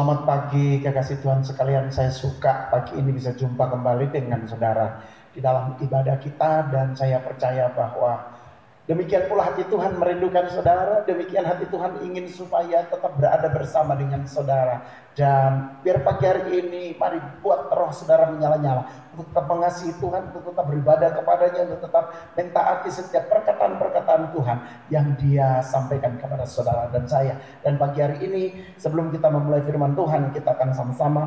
Selamat pagi kekasih Tuhan sekalian. Saya suka pagi ini bisa jumpa kembali dengan saudara di dalam ibadah kita, dan saya percaya bahwa demikian pula hati Tuhan merindukan saudara. Demikian hati Tuhan ingin supaya tetap berada bersama dengan saudara. Dan biar pagi hari ini mari buat roh saudara menyala-nyala untuk tetap mengasihi Tuhan, untuk tetap beribadah kepadanya, untuk tetap mentaati setiap perkataan-perkataan Tuhan yang Dia sampaikan kepada saudara dan saya. Dan pagi hari ini sebelum kita memulai firman Tuhan, kita akan sama-sama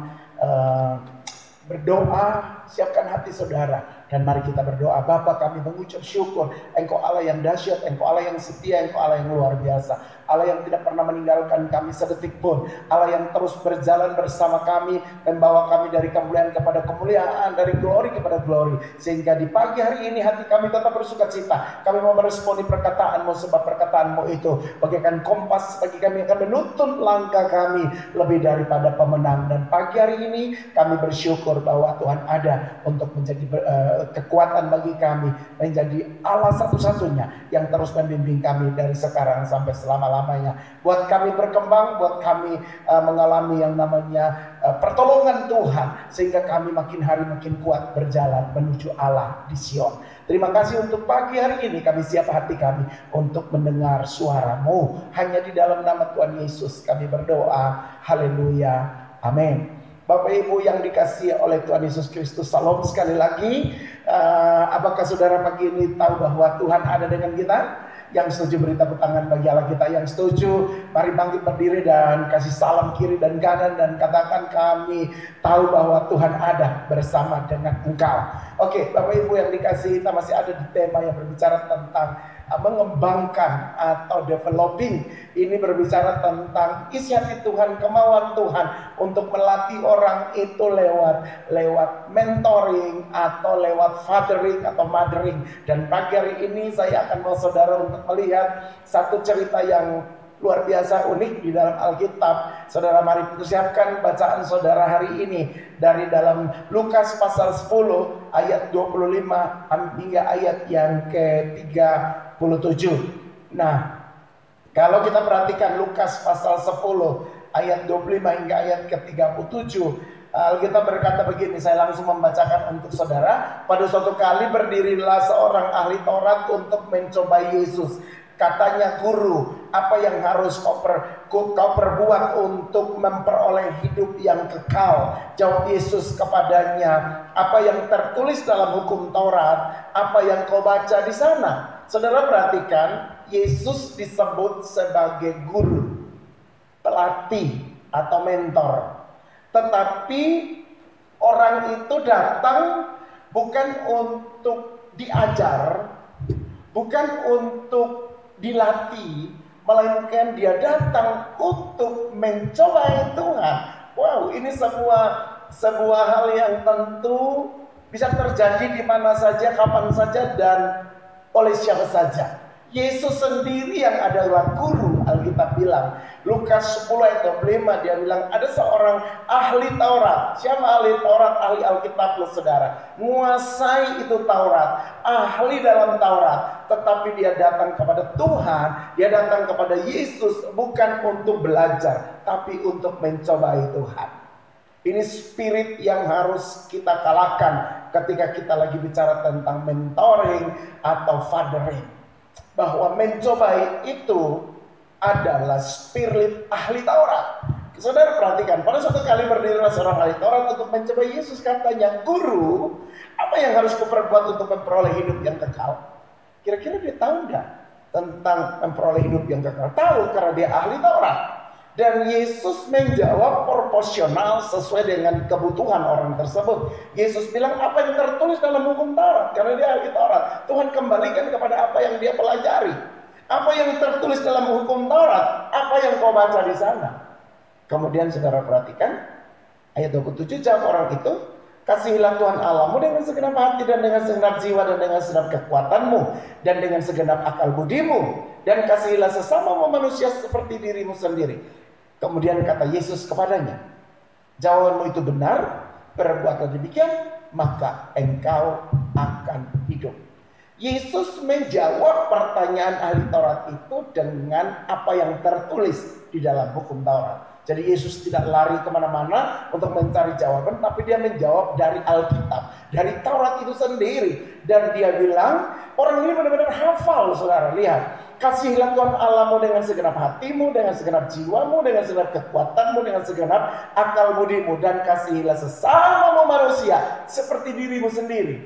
berdoa. Siapkan hati saudara dan mari kita berdoa. Bapa, kami mengucap syukur, Engkau Allah yang dahsyat, Engkau Allah yang setia, Engkau Allah yang luar biasa, Allah yang tidak pernah meninggalkan kami sedetik pun, Allah yang terus berjalan bersama kami dan bawa kami dari kemuliaan kepada kemuliaan, dari glory kepada glory, sehingga di pagi hari ini hati kami tetap bersuka cita. Kami mau meresponi perkataan-Mu, sebab perkataan-Mu itu bagaikan kompas bagi kami, akan menuntun langkah kami lebih daripada pemenang. Dan pagi hari ini kami bersyukur bahwa Tuhan ada untuk menjadi kekuatan bagi kami, menjadi Allah satu-satunya yang terus membimbing kami dari sekarang sampai selama-lamanya. Buat kami berkembang, buat kami mengalami yang namanya pertolongan Tuhan, sehingga kami makin hari makin kuat berjalan menuju Allah di Sion. Terima kasih untuk pagi hari ini. Kami siap hati kami untuk mendengar suara-Mu. Hanya di dalam nama Tuhan Yesus kami berdoa. Haleluya. Amin. Bapak Ibu yang dikasihi oleh Tuhan Yesus Kristus, salam sekali lagi. Apakah saudara pagi ini tahu bahwa Tuhan ada dengan kita? Yang setuju beri tepuk tangan bagi Allah kita. Yang setuju, mari bangkit berdiri dan kasih salam kiri dan kanan dan katakan, kami tahu bahwa Tuhan ada bersama dengan engkau. Oke, Bapak Ibu yang dikasihi, kita masih ada di tema yang berbicara tentang mengembangkan atau developing. Ini berbicara tentang isi hati Tuhan, kemauan Tuhan untuk melatih orang itu lewat mentoring atau lewat fathering atau mothering. Dan pagi hari ini saya akan bawa saudara untuk melihat satu cerita yang luar biasa unik di dalam Alkitab. Saudara, mari persiapkan bacaan saudara hari ini dari dalam Lukas pasal 10 ayat 25 hingga ayat yang ke-37. Nah, kalau kita perhatikan Lukas pasal 10 ayat 25 hingga ayat ke-37, Alkitab berkata begini, saya langsung membacakan untuk saudara. Pada suatu kali berdirilah seorang ahli Taurat untuk mencobai Yesus. Katanya, Guru, apa yang harus kau perbuat untuk memperoleh hidup yang kekal? Jawab Yesus kepadanya, apa yang tertulis dalam hukum Taurat? Apa yang kau baca di sana? Saudara perhatikan, Yesus disebut sebagai guru, pelatih atau mentor. Tetapi orang itu datang bukan untuk diajar, bukan untuk dilatih, melainkan dia datang untuk mencobai Tuhan. Wow, ini sebuah hal yang tentu bisa terjadi di mana saja, kapan saja, dan oleh siapa saja. Yesus sendiri yang adalah guru, Alkitab bilang. Lukas 10 ayat 25 dia bilang, ada seorang ahli Taurat. Siapa ahli Taurat? Ahli Alkitab loh saudara. Menguasai itu Taurat, ahli dalam Taurat. Tetapi dia datang kepada Tuhan, dia datang kepada Yesus bukan untuk belajar, tapi untuk mencobai Tuhan. Ini spirit yang harus kita kalahkan ketika kita lagi bicara tentang mentoring atau fathering. Bahwa mencobai itu adalah spirit ahli Taurat. Saudara perhatikan, pada suatu kali berdirilah seorang ahli Taurat untuk mencobai Yesus. Katanya, Guru, apa yang harus kuperbuat untuk memperoleh hidup yang kekal? Kira-kira dia tahu enggak tentang memperoleh hidup yang kekal? Tahu, karena dia ahli Taurat. Dan Yesus menjawab proporsional sesuai dengan kebutuhan orang tersebut. Yesus bilang, apa yang tertulis dalam hukum Taurat? Karena dia ahli Taurat. Tuhan kembalikan kepada apa yang dia pelajari. Apa yang tertulis dalam hukum Taurat? Apa yang kau baca di sana? Kemudian saudara perhatikan ayat 27, jawab orang itu, kasihilah Tuhan Allahmu dengan segenap hati dan dengan segenap jiwa dan dengan segenap kekuatanmu dan dengan segenap akal budimu, dan kasihilah sesamamu manusia seperti dirimu sendiri. Kemudian kata Yesus kepadanya, jawabanmu itu benar, perbuatlah demikian, maka engkau akan hidup. Yesus menjawab pertanyaan ahli Taurat itu dengan apa yang tertulis di dalam hukum Taurat. Jadi Yesus tidak lari kemana-mana untuk mencari jawaban, tapi dia menjawab dari Alkitab, dari Taurat itu sendiri. Dan dia bilang, orang ini benar-benar hafal, saudara. Lihat, kasihilah Tuhan Allahmu dengan segenap hatimu, dengan segenap jiwamu, dengan segenap kekuatanmu, dengan segenap akal budimu, dan kasihilah sesamamu manusia seperti dirimu sendiri.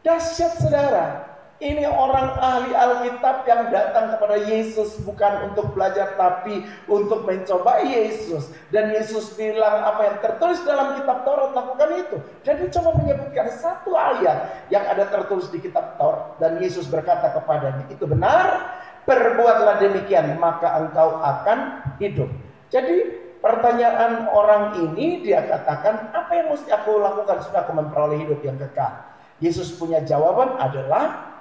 Dahsyat, saudara. Ini orang ahli Alkitab yang datang kepada Yesus bukan untuk belajar, tapi untuk mencoba Yesus. Dan Yesus bilang, apa yang tertulis dalam kitab Taurat, lakukan itu. Dan dia coba menyebutkan satu ayat yang ada tertulis di kitab Taurat. Dan Yesus berkata kepadanya, itu benar, perbuatlah demikian, maka engkau akan hidup. Jadi pertanyaan orang ini, dia katakan, apa yang mesti aku lakukan supaya aku memperoleh hidup yang kekal? Yesus punya jawaban adalah,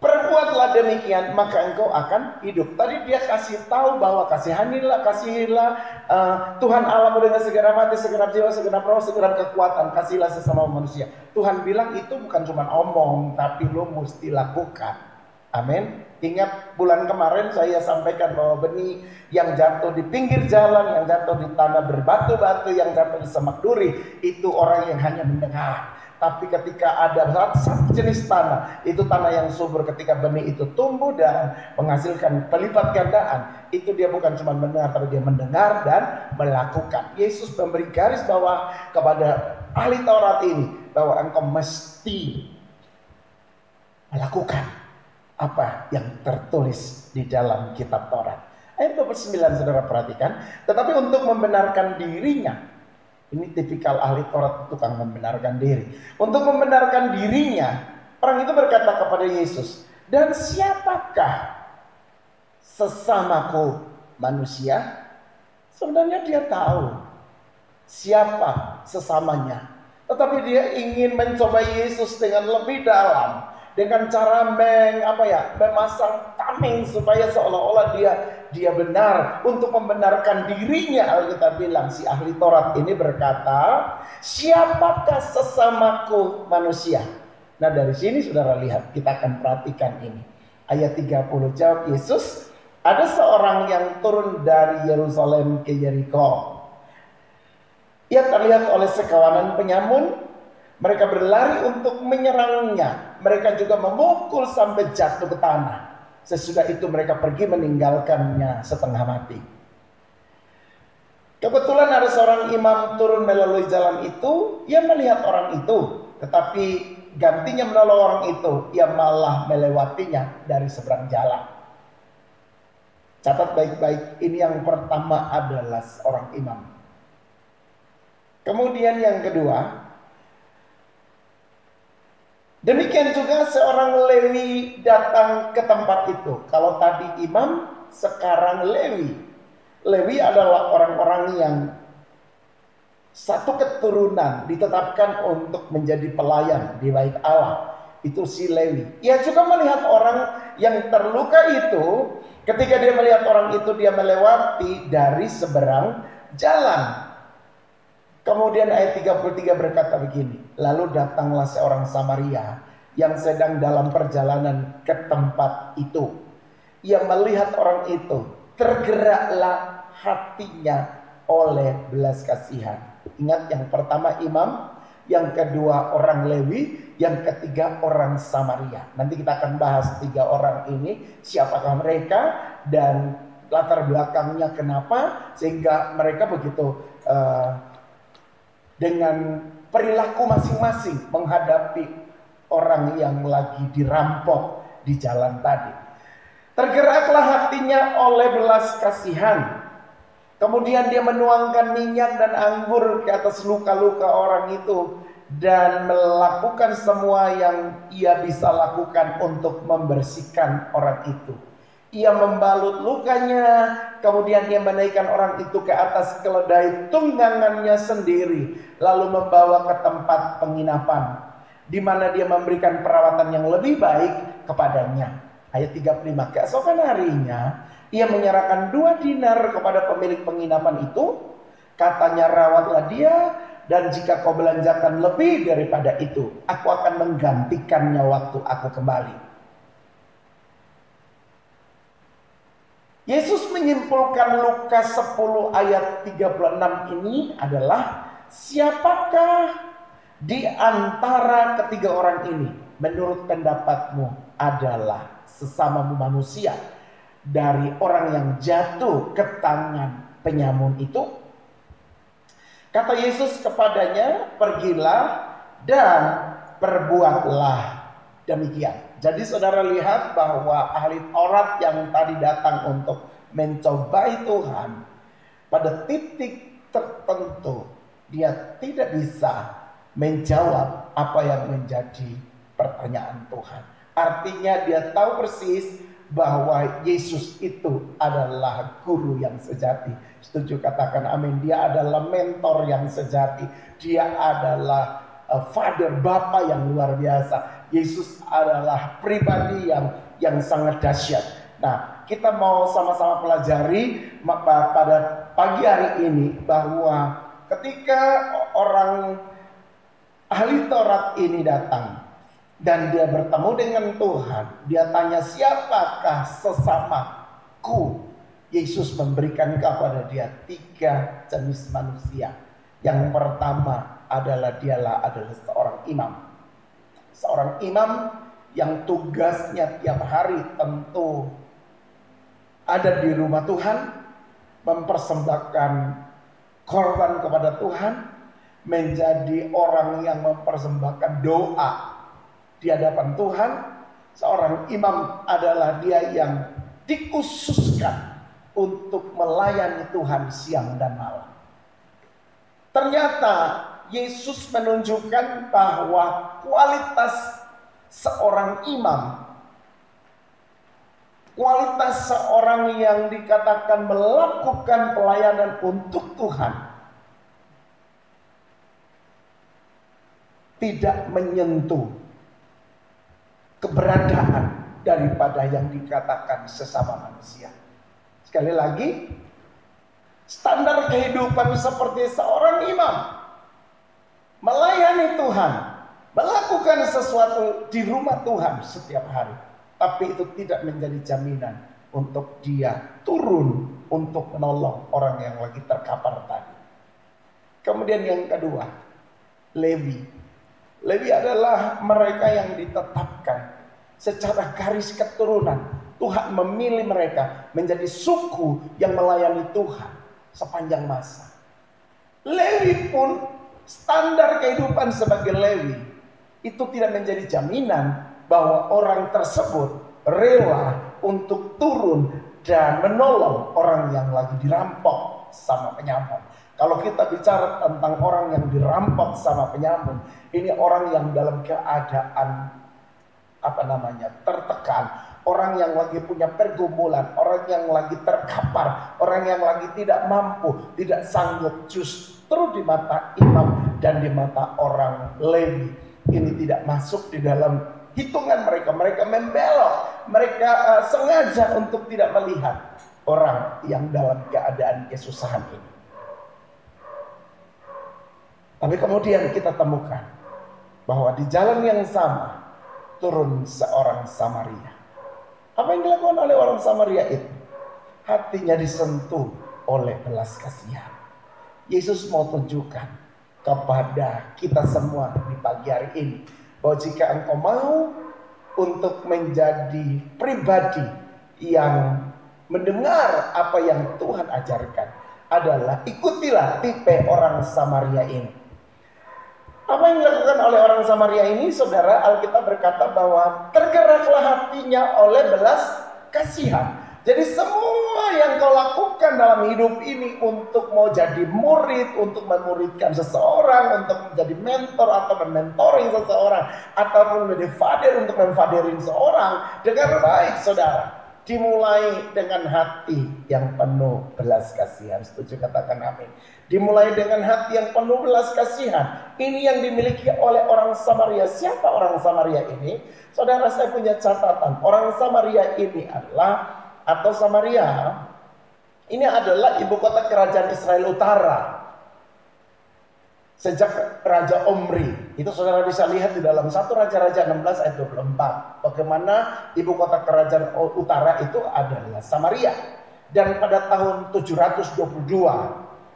perbuatlah demikian, maka engkau akan hidup. Tadi dia kasih tahu bahwa kasihilah Tuhan Allahmu dengan segenap hati, segenap jiwa, segenap roh, segenap kekuatan. Kasihilah sesama manusia. Tuhan bilang itu bukan cuma omong, tapi lo mesti lakukan. Amin. Ingat bulan kemarin saya sampaikan bahwa benih yang jatuh di pinggir jalan, yang jatuh di tanah berbatu-batu, yang jatuh di semak duri, itu orang yang hanya mendengar. Tapi ketika ada satu jenis tanah, itu tanah yang subur, ketika benih itu tumbuh dan menghasilkan pelipat gandaan, itu dia bukan cuma mendengar, tapi dia mendengar dan melakukan. Yesus memberi garis bawah kepada ahli Taurat ini, bahwa engkau mesti melakukan apa yang tertulis di dalam kitab Taurat. Ayat 29 saudara perhatikan, tetapi untuk membenarkan dirinya. Ini tipikal ahli Taurat, tukang membenarkan diri. Untuk membenarkan dirinya, orang itu berkata kepada Yesus, dan siapakah sesamaku manusia? Sebenarnya dia tahu siapa sesamanya. Tetapi dia ingin mencoba Yesus dengan lebih dalam. Dengan cara memasang tameng supaya seolah-olah dia benar. Untuk membenarkan dirinya, Alkitab bilang, si ahli Taurat ini berkata, siapakah sesamaku manusia? Nah dari sini saudara lihat, kita akan perhatikan ini. Ayat 30, jawab Yesus, ada seorang yang turun dari Yerusalem ke Yeriko. Ia terlihat oleh sekawanan penyamun. Mereka berlari untuk menyerangnya. Mereka juga memukul sampai jatuh ke tanah. Sesudah itu mereka pergi meninggalkannya setengah mati. Kebetulan ada seorang imam turun melalui jalan itu. Ia melihat orang itu. Tetapi gantinya menolong orang itu, ia malah melewatinya dari seberang jalan. Catat baik-baik, ini yang pertama adalah seorang imam. Kemudian yang kedua, demikian juga seorang Lewi datang ke tempat itu. Kalau tadi imam, sekarang Lewi. Lewi adalah orang-orang yang satu keturunan ditetapkan untuk menjadi pelayan di bait Allah. Itu si Lewi. Ia juga melihat orang yang terluka itu. Ketika dia melihat orang itu, dia melewati dari seberang jalan. Kemudian ayat 33 berkata begini, lalu datanglah seorang Samaria yang sedang dalam perjalanan ke tempat itu. Ia melihat orang itu, tergeraklah hatinya oleh belas kasihan. Ingat, yang pertama imam, yang kedua orang Lewi, yang ketiga orang Samaria. Nanti kita akan bahas tiga orang ini, siapakah mereka dan latar belakangnya kenapa sehingga mereka begitu dengan perilaku masing-masing menghadapi orang yang lagi dirampok di jalan tadi. Tergeraklah hatinya oleh belas kasihan. Kemudian dia menuangkan minyak dan anggur ke atas luka-luka orang itu dan melakukan semua yang ia bisa lakukan untuk membersihkan orang itu. Ia membalut lukanya, kemudian dia menaikkan orang itu ke atas keledai tunggangannya sendiri, lalu membawa ke tempat penginapan, di mana dia memberikan perawatan yang lebih baik kepadanya. Ayat 35, keesokan harinya, ia menyerahkan 2 dinar kepada pemilik penginapan itu. Katanya, rawatlah dia, dan jika kau belanjakan lebih daripada itu, aku akan menggantikannya waktu aku kembali. Yesus menyimpulkan Lukas 10 ayat 36 ini adalah, siapakah di antara ketiga orang ini menurut pendapatmu adalah sesamamu manusia dari orang yang jatuh ke tangan penyamun itu? Kata Yesus kepadanya, pergilah dan perbuatlah demikian. Jadi saudara lihat bahwa ahli Taurat yang tadi datang untuk mencobai Tuhan, pada titik tertentu dia tidak bisa menjawab apa yang menjadi pertanyaan Tuhan. Artinya dia tahu persis bahwa Yesus itu adalah guru yang sejati. Setuju, katakan amin. Dia adalah mentor yang sejati. Dia adalah father, bapa yang luar biasa. Yesus adalah pribadi yang sangat dahsyat. Nah, kita mau sama-sama pelajari pada pagi hari ini bahwa ketika orang ahli Taurat ini datang dan dia bertemu dengan Tuhan, dia tanya, siapakah sesamaku? Yesus memberikan kepada dia 3 jenis manusia. Yang pertama adalah adalah seorang imam. Seorang imam yang tugasnya tiap hari tentu ada di rumah Tuhan, mempersembahkan korban kepada Tuhan, menjadi orang yang mempersembahkan doa di hadapan Tuhan. Seorang imam adalah dia yang dikhususkan untuk melayani Tuhan siang dan malam. Ternyata Yesus menunjukkan bahwa kualitas seorang imam, kualitas seorang yang dikatakan melakukan pelayanan untuk Tuhan, tidak menyentuh keberadaan daripada yang dikatakan sesama manusia. Sekali lagi, standar kehidupan seperti seorang imam melayani Tuhan, melakukan sesuatu di rumah Tuhan setiap hari, tapi itu tidak menjadi jaminan untuk dia turun untuk menolong orang yang lagi terkapar tadi. Kemudian yang kedua, Lewi. Lewi adalah mereka yang ditetapkan secara garis keturunan. Tuhan memilih mereka menjadi suku yang melayani Tuhan sepanjang masa. Lewi pun, standar kehidupan sebagai Lewi itu tidak menjadi jaminan bahwa orang tersebut rela untuk turun dan menolong orang yang lagi dirampok sama penyamun. Kalau kita bicara tentang orang yang dirampok sama penyamun, ini orang yang dalam keadaan tertekan, orang yang lagi punya pergumulan, orang yang lagi terkapar, orang yang lagi tidak mampu, tidak sanggup. Justru di mata imam dan di mata orang Lewi ini tidak masuk di dalam hitungan mereka. Mereka membelok, mereka sengaja untuk tidak melihat orang yang dalam keadaan kesusahan ini. Tapi kemudian kita temukan bahwa di jalan yang sama turun seorang Samaria. Apa yang dilakukan oleh orang Samaria itu? Hatinya disentuh oleh belas kasihan. Yesus mau tunjukkan kepada kita semua di pagi hari ini bahwa jika engkau mau untuk menjadi pribadi yang mendengar apa yang Tuhan ajarkan, adalah ikutilah tipe orang Samaria ini. Apa yang dilakukan oleh orang Samaria ini, saudara? Alkitab berkata bahwa tergeraklah hatinya oleh belas kasihan. Jadi semua yang kau lakukan dalam hidup ini untuk mau jadi murid, untuk memuridkan seseorang, untuk menjadi mentor atau mementoring seseorang, ataupun menjadi father untuk memfaderin seorang, dengar baik saudara, dimulai dengan hati yang penuh belas kasihan. Setuju, katakan amin. Dimulai dengan hati yang penuh belas kasihan. Ini yang dimiliki oleh orang Samaria. Siapa orang Samaria ini? Saudara, saya punya catatan. Orang Samaria ini adalah, atau Samaria ini adalah ibu kota kerajaan Israel Utara sejak Raja Omri. Itu saudara bisa lihat di dalam 1 Raja-Raja 16 ayat 24, bagaimana ibu kota kerajaan utara itu adalah Samaria. Dan pada tahun 722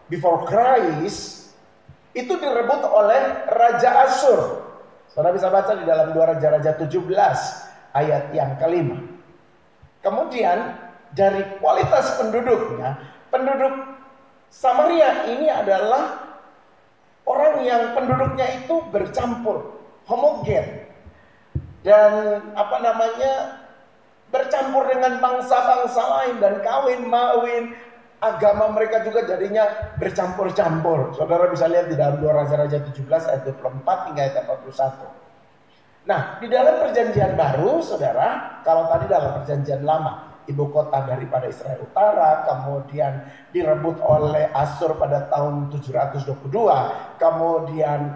before Christ itu direbut oleh Raja Asyur. Saudara bisa baca di dalam 2 Raja-Raja 17 ayat yang kelima. Kemudian dari kualitas penduduknya, penduduk Samaria ini adalah orang yang penduduknya itu bercampur, homogen. Dan bercampur dengan bangsa-bangsa lain dan kawin-mawin, agama mereka juga jadinya bercampur-campur. Saudara bisa lihat di dalam 2 Raja-Raja 17 ayat 24 hingga ayat 41. Nah, di dalam perjanjian baru, saudara, kalau tadi dalam perjanjian lama, ibu kota daripada Israel Utara, kemudian direbut oleh Asyur pada tahun 722, kemudian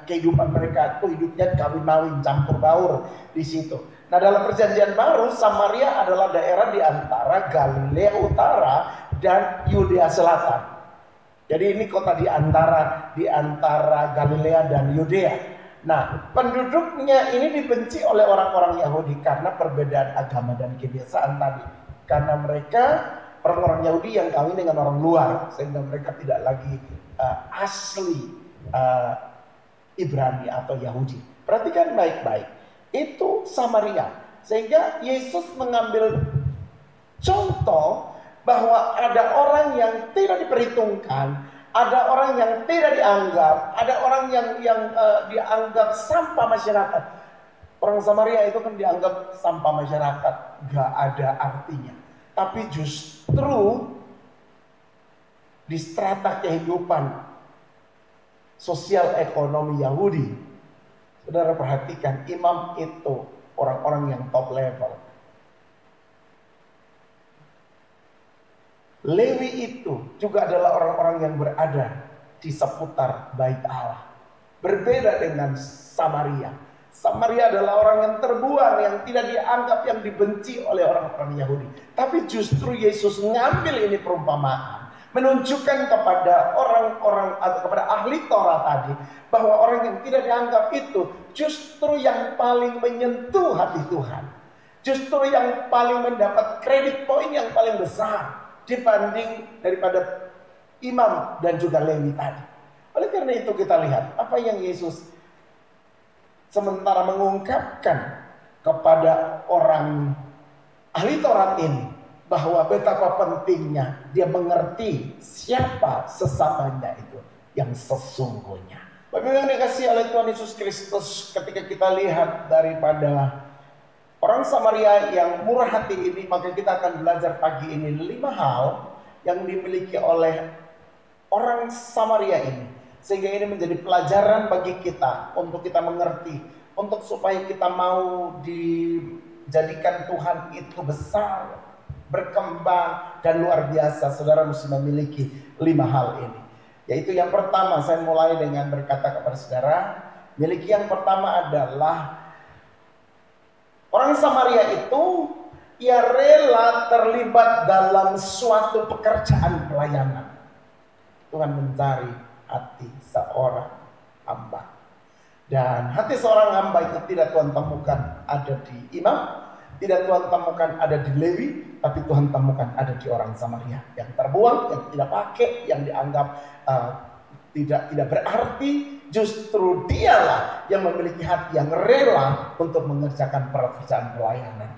kehidupan mereka itu hidupnya kawin-mawin, campur baur di situ. Nah, dalam perjanjian baru, Samaria adalah daerah di antara Galilea Utara dan Yudea Selatan. Jadi ini kota di antara Galilea dan Yudea. Nah, penduduknya ini dibenci oleh orang-orang Yahudi karena perbedaan agama dan kebiasaan tadi. Karena mereka orang-orang Yahudi yang kawin dengan orang luar, sehingga mereka tidak lagi asli Ibrani atau Yahudi. Perhatikan baik-baik. Itu Samaria. Sehingga Yesus mengambil contoh bahwa ada orang yang tidak diperhitungkan, ada orang yang tidak dianggap, ada orang yang dianggap sampah masyarakat. Orang Samaria itu kan dianggap sampah masyarakat, gak ada artinya. Tapi justru di strata kehidupan sosial ekonomi Yahudi, saudara perhatikan, imam itu orang-orang yang top level. Lewi itu juga adalah orang-orang yang berada di seputar bait Allah. Berbeda dengan Samaria. Samaria adalah orang yang terbuang, yang tidak dianggap, yang dibenci oleh orang-orang Yahudi. Tapi justru Yesus mengambil ini perumpamaan, menunjukkan kepada orang-orang atau kepada ahli Taurat tadi, bahwa orang yang tidak dianggap itu justru yang paling menyentuh hati Tuhan. Justru yang paling mendapat kredit poin yang paling besar dibanding daripada imam dan juga Lewi tadi. Oleh karena itu kita lihat apa yang Yesus sementara mengungkapkan kepada orang ahli Taurat ini, bahwa betapa pentingnya dia mengerti siapa sesamanya itu yang sesungguhnya. Bapak yang dikasihi oleh Tuhan Yesus Kristus, ketika kita lihat daripada orang Samaria yang murah hati ini, maka kita akan belajar pagi ini 5 hal yang dimiliki oleh orang Samaria ini. Sehingga ini menjadi pelajaran bagi kita untuk kita mengerti, untuk supaya kita mau dijadikan Tuhan itu besar, berkembang dan luar biasa. Saudara mesti memiliki 5 hal ini. Yaitu yang pertama, saya mulai dengan berkata kepada saudara, miliki yang pertama adalah orang Samaria itu ia rela terlibat dalam suatu pekerjaan pelayanan. Tuhan mencari hati seorang hamba. Dan hati seorang hamba itu tidak Tuhan temukan ada di imam, tidak Tuhan temukan ada di Lewi, tapi Tuhan temukan ada di orang Samaria yang terbuang, yang tidak pakai, yang dianggap tidak berarti. Justru dialah yang memiliki hati yang rela untuk mengerjakan pekerjaan pelayanan.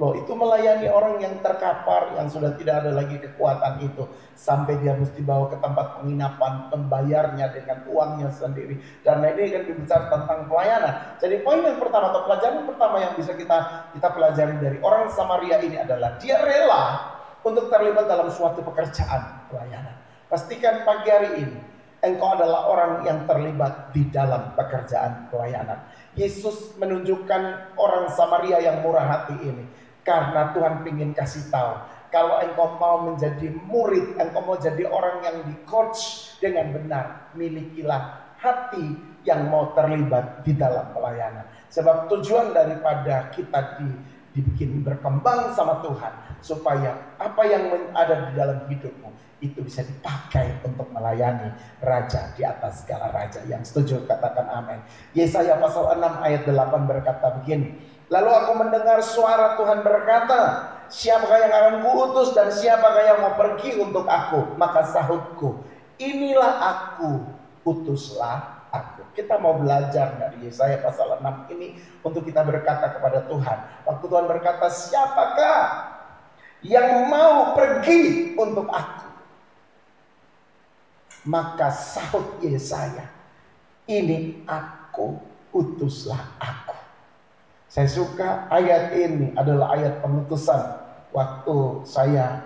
Loh, itu melayani orang yang terkapar, yang sudah tidak ada lagi kekuatan itu, sampai dia mesti bawa ke tempat penginapan, membayarnya dengan uangnya sendiri. Dan ini kan bicara tentang pelayanan. Jadi poin yang pertama atau pelajaran pertama yang bisa kita pelajari dari orang Samaria ini adalah dia rela untuk terlibat dalam suatu pekerjaan pelayanan. Pastikan pagi hari ini engkau adalah orang yang terlibat di dalam pekerjaan pelayanan. Yesus menunjukkan orang Samaria yang murah hati ini karena Tuhan ingin kasih tahu, kalau engkau mau menjadi murid, engkau mau jadi orang yang di coach dengan benar, milikilah hati yang mau terlibat di dalam pelayanan. Sebab tujuan daripada kita dibikin berkembang sama Tuhan, supaya apa yang ada di dalam hidupmu itu bisa dipakai untuk melayani Raja di atas segala raja. Yang setuju katakan amin. Yesaya pasal 6 ayat 8 berkata begini, lalu aku mendengar suara Tuhan berkata, siapakah yang akan kuutus dan siapakah yang mau pergi untuk aku? Maka sahutku, inilah aku, utuslah aku. Kita mau belajar dari Yesaya pasal 6 ini untuk kita berkata kepada Tuhan. Waktu Tuhan berkata, siapakah yang mau pergi untuk aku? Maka sahut Yesaya, ini aku, utuslah aku. Saya suka ayat ini, adalah ayat pengutusan. Waktu saya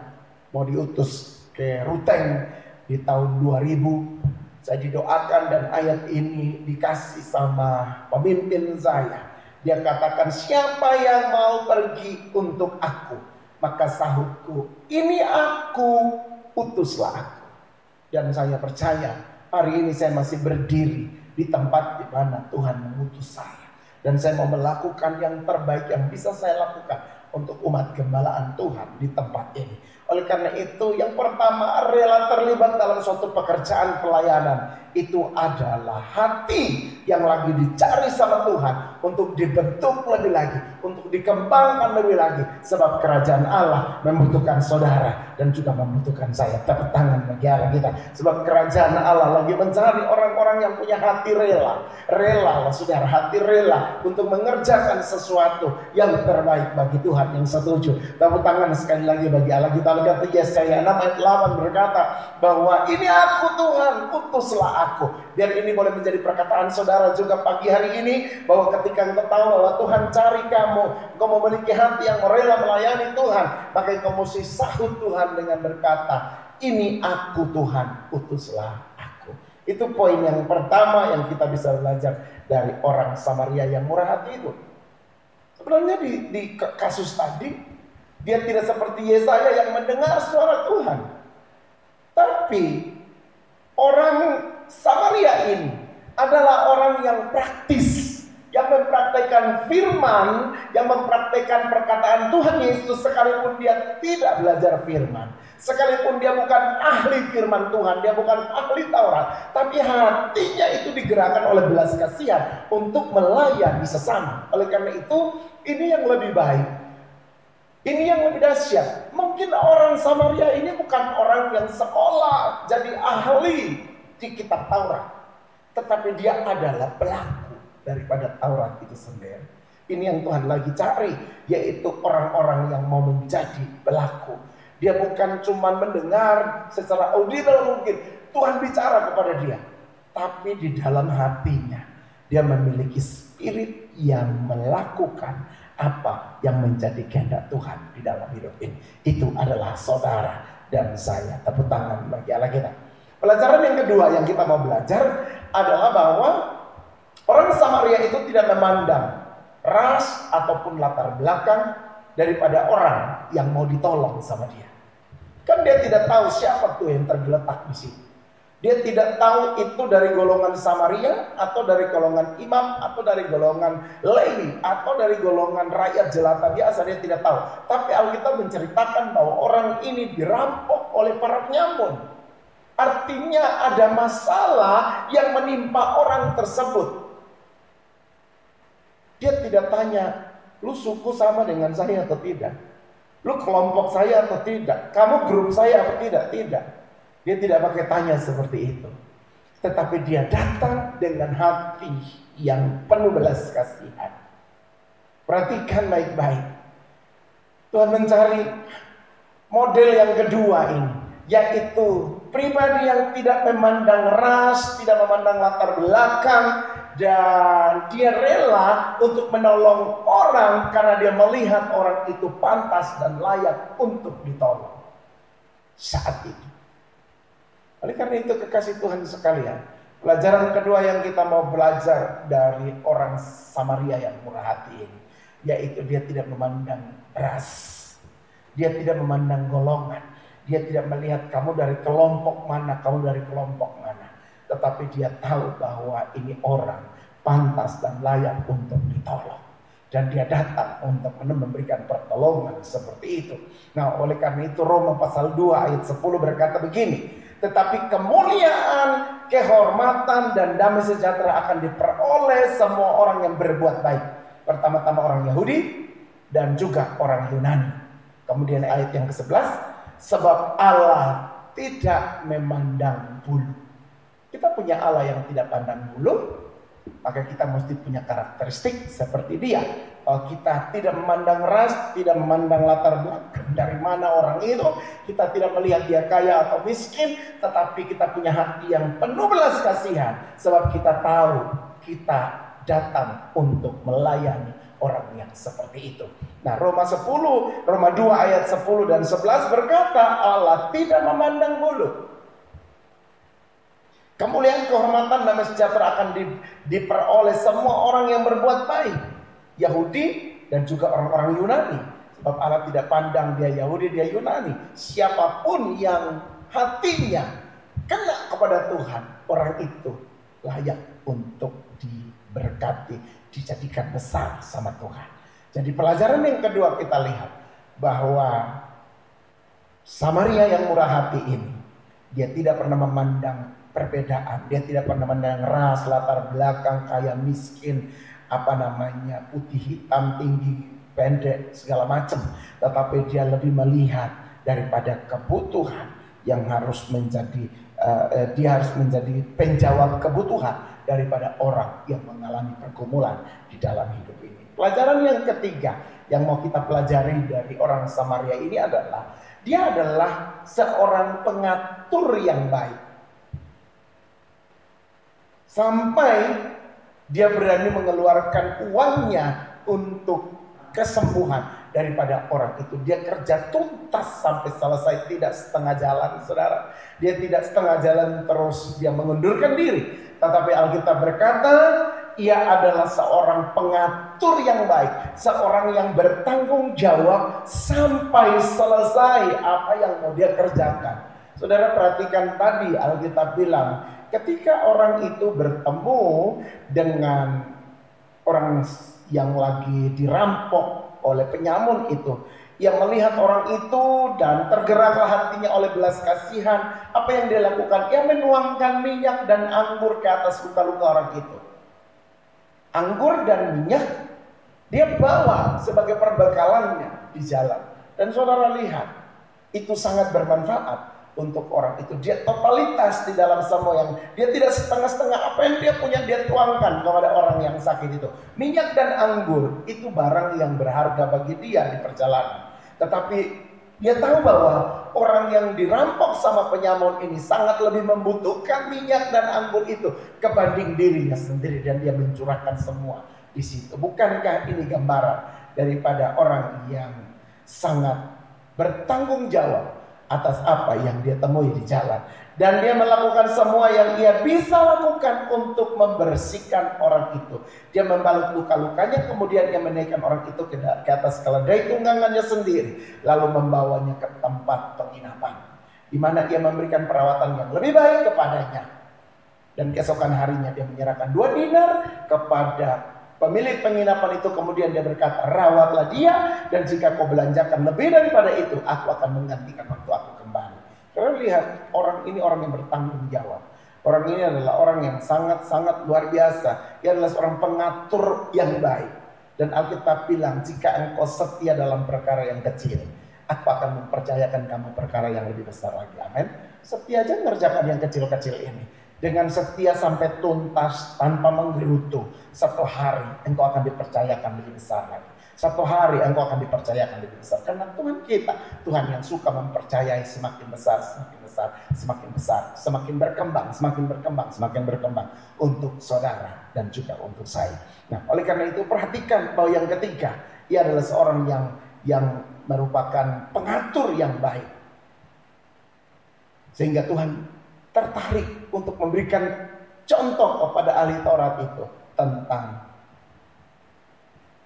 mau diutus ke Ruteng di tahun 2000, saya didoakan dan ayat ini dikasih sama pemimpin saya. Dia katakan, siapa yang mau pergi untuk aku? Maka sahutku, ini aku, utuslah aku. Dan saya percaya hari ini saya masih berdiri di tempat di mana Tuhan mengutus saya. Dan saya mau melakukan yang terbaik yang bisa saya lakukan untuk umat gembalaan Tuhan di tempat ini. Oleh karena itu, yang pertama, rela terlibat dalam suatu pekerjaan pelayanan. Itu adalah hati yang lagi dicari sama Tuhan untuk dibentuk lebih lagi, untuk dikembangkan lebih lagi. Sebab kerajaan Allah membutuhkan saudara dan juga membutuhkan saya. Tepuk tangan bagi Allah kita. Sebab kerajaan Allah lagi mencari orang-orang yang punya hati rela. Rela, saudara, hati rela untuk mengerjakan sesuatu yang terbaik bagi Tuhan. Yang setuju, tepuk tangan sekali lagi bagi Allah kita. Kata Yesaya 6 ayat 8 berkata bahwa ini aku Tuhan, utuslah aku. Biar ini boleh menjadi perkataan saudara juga pagi hari ini, bahwa ketika engkau tahu bahwa Tuhan cari kamu, engkau memiliki hati yang rela melayani Tuhan, maka engkau mesti sahut Tuhan dengan berkata, ini aku Tuhan, utuslah aku. Itu poin yang pertama yang kita bisa belajar dari orang Samaria yang murah hati itu. Sebenarnya di kasus tadi, dia tidak seperti Yesaya yang mendengar suara Tuhan. Tapi orang Samaria ini adalah orang yang praktis, yang mempraktikkan firman, yang mempraktikkan perkataan Tuhan Yesus sekalipun dia tidak belajar firman. Sekalipun dia bukan ahli firman Tuhan, dia bukan ahli Taurat, tapi hatinya itu digerakkan oleh belas kasihan untuk melayani sesama. Oleh karena itu, ini yang lebih baik. Ini yang lebih dahsyat. Mungkin orang Samaria ini bukan orang yang sekolah jadi ahli di kitab Taurat, tetapi dia adalah pelaku daripada Taurat itu sendiri. Ini yang Tuhan lagi cari, yaitu orang-orang yang mau menjadi pelaku. Dia bukan cuma mendengar secara audible mungkin Tuhan bicara kepada dia, tapi di dalam hatinya dia memiliki spirit yang melakukan apa yang menjadi kehendak Tuhan di dalam hidup ini. Itu adalah saudara dan saya. Tepuk tangan bagi Allah kita. Pelajaran yang kedua yang kita mau belajar adalah bahwa orang Samaria itu tidak memandang ras ataupun latar belakang daripada orang yang mau ditolong sama dia. Kan dia tidak tahu siapa tuh yang tergeletak di situ. Dia tidak tahu itu dari golongan Samaria, atau dari golongan imam, atau dari golongan Lewi, atau dari golongan rakyat jelata biasa. Dia tidak tahu. Tapi Alkitab menceritakan bahwa orang ini dirampok oleh para penyamun. Artinya ada masalah yang menimpa orang tersebut. Dia tidak tanya, lu suku sama dengan saya atau tidak? Lu kelompok saya atau tidak? Kamu grup saya atau tidak? Tidak. Dia tidak pakai tanya seperti itu. Tetapi dia datang dengan hati yang penuh belas kasihan. Perhatikan baik-baik. Tuhan mencari model yang kedua ini, yaitu pribadi yang tidak memandang ras, tidak memandang latar belakang, dan dia rela untuk menolong orang karena dia melihat orang itu pantas dan layak untuk ditolong saat itu. Oleh karena itu, kekasih Tuhan sekalian, pelajaran kedua yang kita mau belajar dari orang Samaria yang murah hati ini, yaitu dia tidak memandang ras, dia tidak memandang golongan, dia tidak melihat kamu dari kelompok mana, kamu dari kelompok mana, tetapi dia tahu bahwa ini orang pantas dan layak untuk ditolong. Dan dia datang untuk memberikan pertolongan seperti itu. Nah, oleh karena itu Roma pasal 2 ayat 10 berkata begini, tetapi kemuliaan, kehormatan, dan damai sejahtera akan diperoleh semua orang yang berbuat baik. Pertama-tama orang Yahudi dan juga orang Yunani. Kemudian ayat yang ke-11, sebab Allah tidak memandang bulu. Kita punya Allah yang tidak pandang bulu, maka kita mesti punya karakteristik seperti dia. Kalau kita tidak memandang ras, tidak memandang latar belakang dari mana orang itu, kita tidak melihat dia kaya atau miskin, tetapi kita punya hati yang penuh belas kasihan, sebab kita tahu kita datang untuk melayani orang yang seperti itu. Nah, Roma 2 ayat 10 dan 11 berkata Allah tidak memandang bulu. Kemuliaan, kehormatan, damai sejahtera akan diperoleh semua orang yang berbuat baik, Yahudi dan juga orang-orang Yunani. Sebab Allah tidak pandang dia Yahudi, dia Yunani. Siapapun yang hatinya kena kepada Tuhan, orang itu layak untuk diberkati, dijadikan besar sama Tuhan. Jadi pelajaran yang kedua kita lihat bahwa Samaria yang murah hati ini, dia tidak pernah memandang perbedaan, dia tidak pernah memandang ras, latar belakang, kaya miskin, putih hitam, tinggi pendek, segala macam. Tetapi dia lebih melihat daripada kebutuhan yang harus menjadi dia harus menjadi penjawab kebutuhan daripada orang yang mengalami pergumulan di dalam hidup ini. Pelajaran yang ketiga yang mau kita pelajari dari orang Samaria ini adalah dia adalah seorang pengatur yang baik. Sampai dia berani mengeluarkan uangnya untuk kesembuhan daripada orang itu. Dia kerja tuntas sampai selesai, tidak setengah jalan, saudara. Dia tidak setengah jalan terus dia mengundurkan diri. Tetapi Alkitab berkata, ia adalah seorang pengatur yang baik, seorang yang bertanggung jawab sampai selesai apa yang mau dia kerjakan. Saudara perhatikan tadi Alkitab bilang, ketika orang itu bertemu dengan orang yang lagi dirampok oleh penyamun itu, ia melihat orang itu dan tergeraklah hatinya oleh belas kasihan. Apa yang dia lakukan? Ia menuangkan minyak dan anggur ke atas luka-luka orang itu. Anggur dan minyak dia bawa sebagai perbekalannya di jalan. Dan saudara lihat, itu sangat bermanfaat untuk orang itu. Dia totalitas di dalam semua yang dia tidak setengah-setengah. Apa yang dia punya dia tuangkan kepada orang yang sakit itu. Minyak dan anggur itu barang yang berharga bagi dia di perjalanan. Tetapi dia tahu bahwa orang yang dirampok sama penyamun ini sangat lebih membutuhkan minyak dan anggur itu kebanding dirinya sendiri, dan dia mencurahkan semua di situ. Bukankah ini gambaran daripada orang yang sangat bertanggung jawab atas apa yang dia temui di jalan, dan dia melakukan semua yang ia bisa lakukan untuk membersihkan orang itu. Dia membalut luka-lukanya, kemudian dia menaikkan orang itu ke atas keledai tunggangannya sendiri, lalu membawanya ke tempat penginapan, di mana ia memberikan perawatan yang lebih baik kepadanya. Dan keesokan harinya dia menyerahkan 2 dinar kepada pemilik penginapan itu. Kemudian dia berkata, rawatlah dia, dan jika kau belanjakan lebih daripada itu, aku akan menggantikan waktu aku kembali. Kalian lihat, orang ini orang yang bertanggung jawab. Orang ini adalah orang yang sangat-sangat luar biasa. Dia adalah seorang pengatur yang baik. Dan Alkitab bilang, jika engkau setia dalam perkara yang kecil, aku akan mempercayakan kamu perkara yang lebih besar lagi. Amin. Setia aja mengerjakan yang kecil-kecil ini. Dengan setia sampai tuntas tanpa menggerutu, satu hari engkau akan dipercayakan lebih besar lagi. Satu hari engkau akan dipercayakan lebih besar. Karena Tuhan kita, Tuhan yang suka mempercayai semakin besar, semakin besar, semakin besar, semakin berkembang, semakin berkembang, semakin berkembang untuk saudara dan juga untuk saya. Nah, oleh karena itu perhatikan bahwa yang ketiga, ia adalah seorang yang merupakan pengatur yang baik. Sehingga Tuhan tertarik untuk memberikan contoh kepada ahli Taurat itu tentang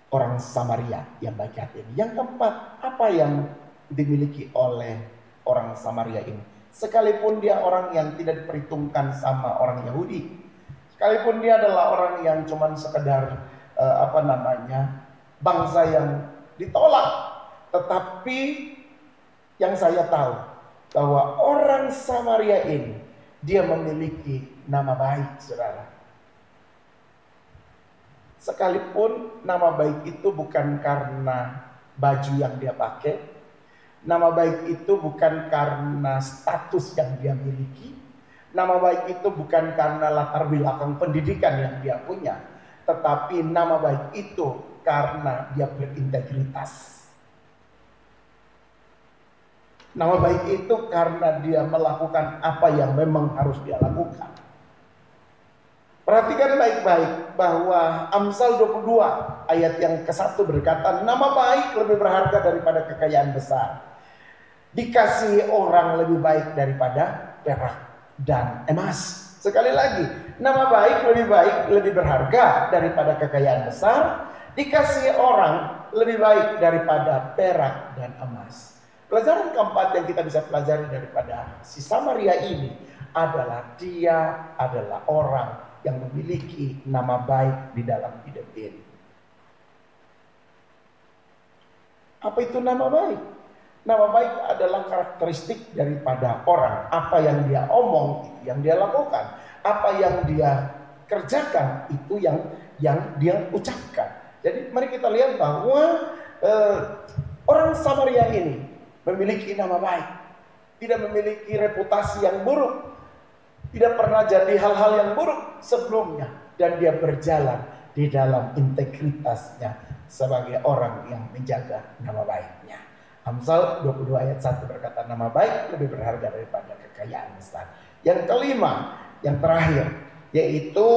orang Samaria yang baik hati ini. Yang keempat, apa yang dimiliki oleh orang Samaria ini? Sekalipun dia orang yang tidak diperhitungkan sama orang Yahudi, sekalipun dia adalah orang yang cuman sekedar bangsa yang ditolak, tetapi yang saya tahu bahwa orang Samaria ini dia memiliki nama baik, saudara. Sekalipun nama baik itu bukan karena baju yang dia pakai, Nama baik itu bukan karena status yang dia miliki. Nama baik itu bukan karena latar belakang pendidikan yang dia punya. Tetapi nama baik itu karena dia berintegritas. Nama baik itu karena dia melakukan apa yang memang harus dia lakukan. Perhatikan baik-baik bahwa Amsal 22 ayat yang ke-1 berkata, nama baik lebih berharga daripada kekayaan besar. Dikasihi orang lebih baik daripada perak dan emas. Sekali lagi, nama baik lebih berharga daripada kekayaan besar. Dikasihi orang lebih baik daripada perak dan emas. Pelajaran keempat yang kita bisa pelajari daripada si Samaria ini adalah dia adalah orang yang memiliki nama baik di dalam hidup ini. Apa itu nama baik? Nama baik adalah karakteristik daripada orang. Apa yang dia omong, itu yang dia lakukan. Apa yang dia kerjakan, itu yang dia ucapkan. Jadi mari kita lihat bahwa orang Samaria ini memiliki nama baik. Tidak memiliki reputasi yang buruk. Tidak pernah jadi hal-hal yang buruk sebelumnya. Dan dia berjalan di dalam integritasnya sebagai orang yang menjaga nama baiknya. Amsal 22 ayat 1 berkata, nama baik lebih berharga daripada kekayaan besar. Yang kelima, yang terakhir, yaitu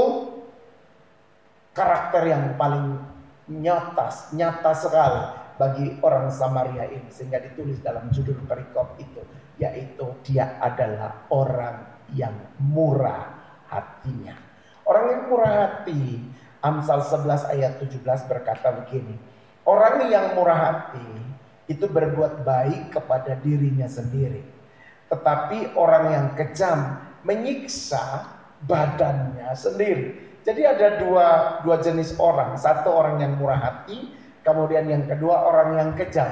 karakter yang paling nyata sekali bagi orang Samaria ini, sehingga ditulis dalam judul perikop itu, yaitu dia adalah orang yang murah hatinya. Orang yang murah hati, Amsal 11 ayat 17 berkata begini, orang yang murah hati itu berbuat baik kepada dirinya sendiri, tetapi orang yang kejam menyiksa badannya sendiri. Jadi ada dua jenis orang. Satu orang yang murah hati, kemudian yang kedua orang yang kejam.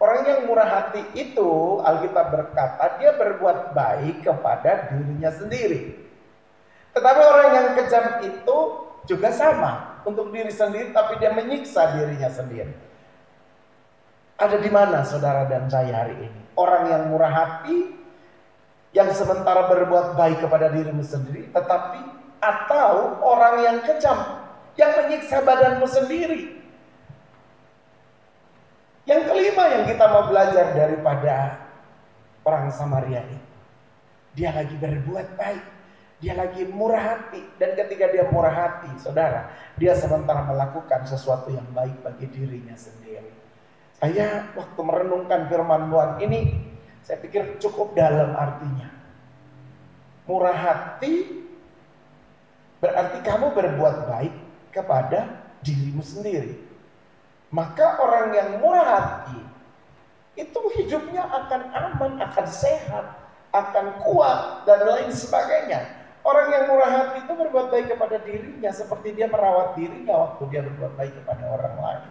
Orang yang murah hati itu Alkitab berkata dia berbuat baik kepada dirinya sendiri. Tetapi orang yang kejam itu juga sama, untuk diri sendiri tapi dia menyiksa dirinya sendiri. Ada di mana saudara dan saya hari ini? Orang yang murah hati, yang sementara berbuat baik kepada dirimu sendiri, tetapi atau orang yang kejam, yang menyiksa badanmu sendiri. Yang kelima yang kita mau belajar daripada orang Samaria ini, dia lagi berbuat baik, dia lagi murah hati, dan ketika dia murah hati, saudara, dia sementara melakukan sesuatu yang baik bagi dirinya sendiri. Saya waktu merenungkan firman Tuhan ini, saya pikir cukup dalam artinya. Murah hati berarti kamu berbuat baik kepada dirimu sendiri. Maka orang yang murah hati itu hidupnya akan aman, akan sehat, akan kuat, dan lain sebagainya. Orang yang murah hati itu berbuat baik kepada dirinya seperti dia merawat dirinya waktu dia berbuat baik kepada orang lain.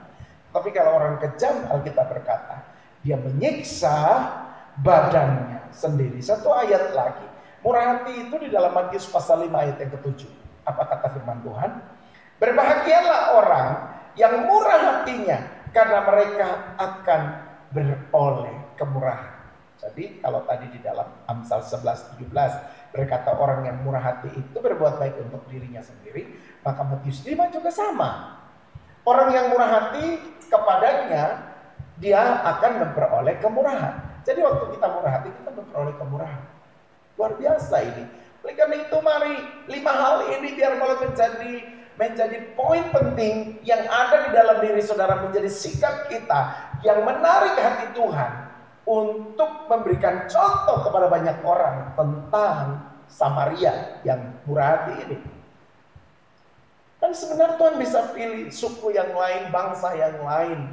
Tapi kalau orang kejam, Alkitab berkata, dia menyiksa badannya sendiri. Satu ayat lagi, murah hati itu di dalam Matius pasal 5 ayat yang ke-7. Apa kata firman Tuhan? Berbahagialah orang yang murah hatinya, karena mereka akan beroleh kemurahan. Jadi kalau tadi di dalam Amsal 11:17 berkata orang yang murah hati itu berbuat baik untuk dirinya sendiri, maka Matius 5 juga sama. Orang yang murah hati, kepadanya dia akan memperoleh kemurahan. Jadi waktu kita murah hati, kita memperoleh kemurahan. Luar biasa ini. Oleh karena itu mari 5 hal ini biar mulai menjadi poin penting yang ada di dalam diri saudara, menjadi sikap kita yang menarik hati Tuhan untuk memberikan contoh kepada banyak orang tentang Samaria yang murah hati ini. Dan sebenarnya Tuhan bisa pilih suku yang lain, bangsa yang lain,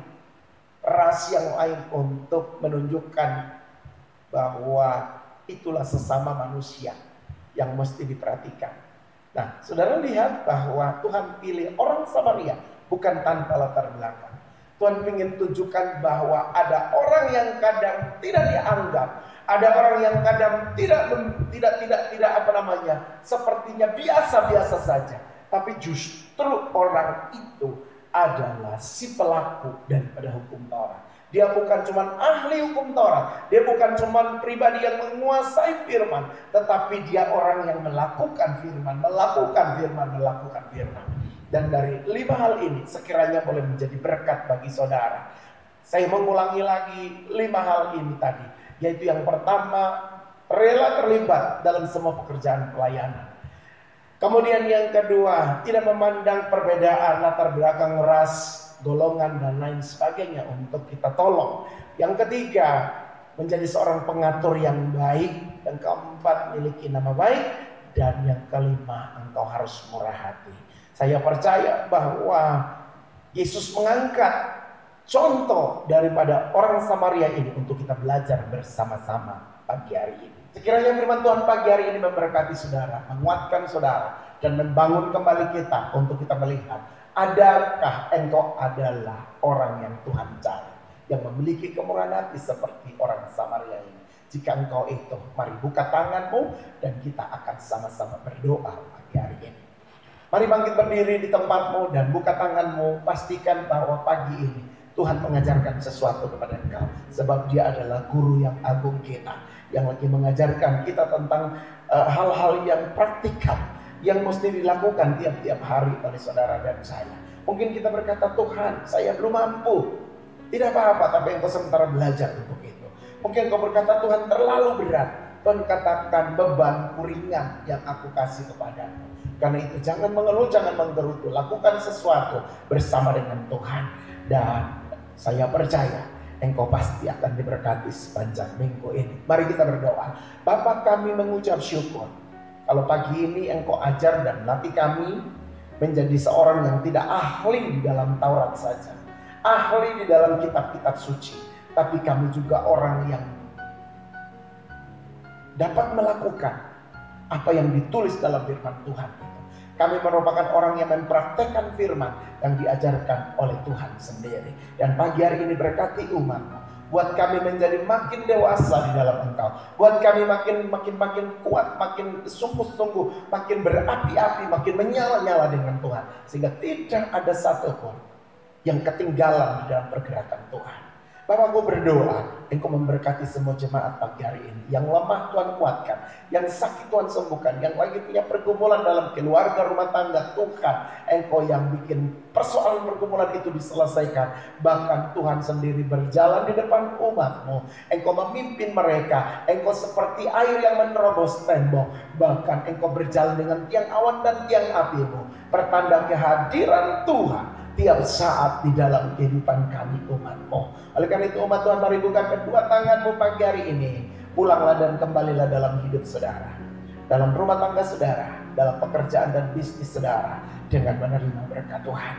ras yang lain untuk menunjukkan bahwa itulah sesama manusia yang mesti diperhatikan. Nah, saudara lihat bahwa Tuhan pilih orang Samaria bukan tanpa latar belakang. Tuhan ingin tunjukkan bahwa ada orang yang kadang tidak dianggap, ada orang yang kadang tidak sepertinya biasa-biasa saja. Tapi justru orang itu adalah si pelaku daripada hukum Taurat. Dia bukan cuma ahli hukum Taurat. Dia bukan cuma pribadi yang menguasai firman. Tetapi dia orang yang melakukan firman. Melakukan firman. Dan dari 5 hal ini sekiranya boleh menjadi berkat bagi saudara. Saya mengulangi lagi 5 hal ini tadi. Yaitu yang pertama, rela terlibat dalam semua pekerjaan pelayanan. Kemudian yang kedua, tidak memandang perbedaan latar belakang ras, golongan dan lain sebagainya untuk kita tolong. Yang ketiga, menjadi seorang pengatur yang baik. Yang keempat, miliki nama baik. Dan yang kelima, engkau harus murah hati. Saya percaya bahwa Yesus mengangkat contoh daripada orang Samaria ini untuk kita belajar bersama-sama pagi hari ini. Sekiranya firman Tuhan pagi hari ini memberkati saudara, menguatkan saudara, dan membangun kembali kita untuk kita melihat, adakah engkau adalah orang yang Tuhan cari, yang memiliki kemurahan hati seperti orang Samaria ini. Jika engkau itu, mari buka tanganmu dan kita akan sama-sama berdoa pagi hari ini. Mari bangkit berdiri di tempatmu dan buka tanganmu. Pastikan bahwa pagi ini Tuhan mengajarkan sesuatu kepada engkau. Sebab dia adalah guru yang agung kita, yang lagi mengajarkan kita tentang hal-hal yang praktikal, yang mesti dilakukan tiap-tiap hari oleh saudara dan saya. Mungkin kita berkata, Tuhan, saya belum mampu. Tidak apa-apa, tapi engkau sementara belajar untuk itu. Mungkin engkau berkata, Tuhan terlalu berat. Tuhan katakan, bebanku ringan yang aku kasih kepadamu. Karena itu jangan mengeluh, jangan menggerutu. Lakukan sesuatu bersama dengan Tuhan. Dan saya percaya engkau pasti akan diberkati sepanjang minggu ini. Mari kita berdoa. Bapa, kami mengucap syukur. Kalau pagi ini engkau ajar dan latih kami menjadi seorang yang tidak ahli di dalam Taurat saja, ahli di dalam kitab-kitab suci, tapi kami juga orang yang dapat melakukan apa yang ditulis dalam firman Tuhan. Kami merupakan orang yang mempraktekkan firman yang diajarkan oleh Tuhan sendiri. Dan pagi hari ini berkati umat-Mu. Buat kami menjadi makin dewasa di dalam Engkau. Buat kami makin kuat, makin sungguh-sungguh, makin berapi-api, makin menyala-nyala dengan Tuhan. Sehingga tidak ada satupun yang ketinggalan di dalam pergerakan Tuhan. Bapakku berdoa, Engkau memberkati semua jemaat pagi hari ini. Yang lemah Tuhan kuatkan, yang sakit Tuhan sembuhkan, yang lagi punya pergumulan dalam keluarga, rumah tangga, Tuhan Engkau yang bikin persoalan pergumulan itu diselesaikan. Bahkan Tuhan sendiri berjalan di depan umat-Mu. Engkau memimpin mereka, Engkau seperti air yang menerobos tembok. Bahkan Engkau berjalan dengan tiang awan dan tiang api-Mu, pertanda kehadiran Tuhan tiap saat di dalam kehidupan kami umat-Mu. Oleh karena itu umat Tuhan, mari buka kedua tanganmu pagi hari ini. Pulanglah dan kembalilah dalam hidup saudara, dalam rumah tangga saudara, dalam pekerjaan dan bisnis saudara, dengan menerima berkat Tuhan.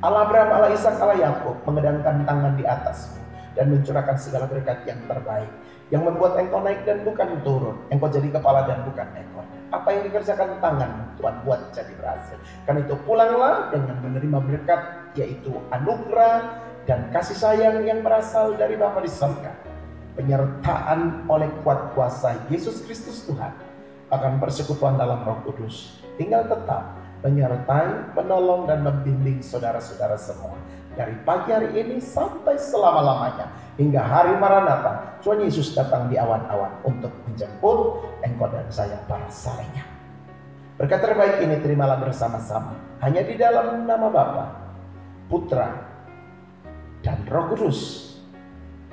Allah Abraham, Allah Ishak, Allah Yakub mengedangkan tangan di atasmu dan mencurahkan segala berkat yang terbaik, yang membuat engkau naik dan bukan turun, engkau jadi kepala dan bukan ekor. Apa yang dikerjakan tangan Tuhan buat jadi berhasil. Karena itu pulanglah dengan menerima berkat, yaitu anugerah dan kasih sayang yang berasal dari Bapa di surga, penyertaan oleh kuat kuasa Yesus Kristus Tuhan, akan persekutuan dalam Roh Kudus tinggal tetap menyertai, menolong dan membimbing saudara-saudara semua dari pagi hari ini sampai selama-lamanya, hingga hari Maranatha Tuhan Yesus datang di awan-awan untuk menjemput engkau dan saya para salehnya. Berkat terbaik ini terimalah bersama-sama hanya di dalam nama Bapa, Putra dan Roh Kudus,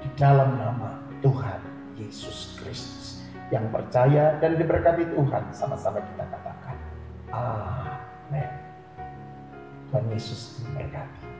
di dalam nama Tuhan Yesus Kristus. Yang percaya dan diberkati Tuhan, sama-sama kita katakan amin. Tuhan Yesus memberkati.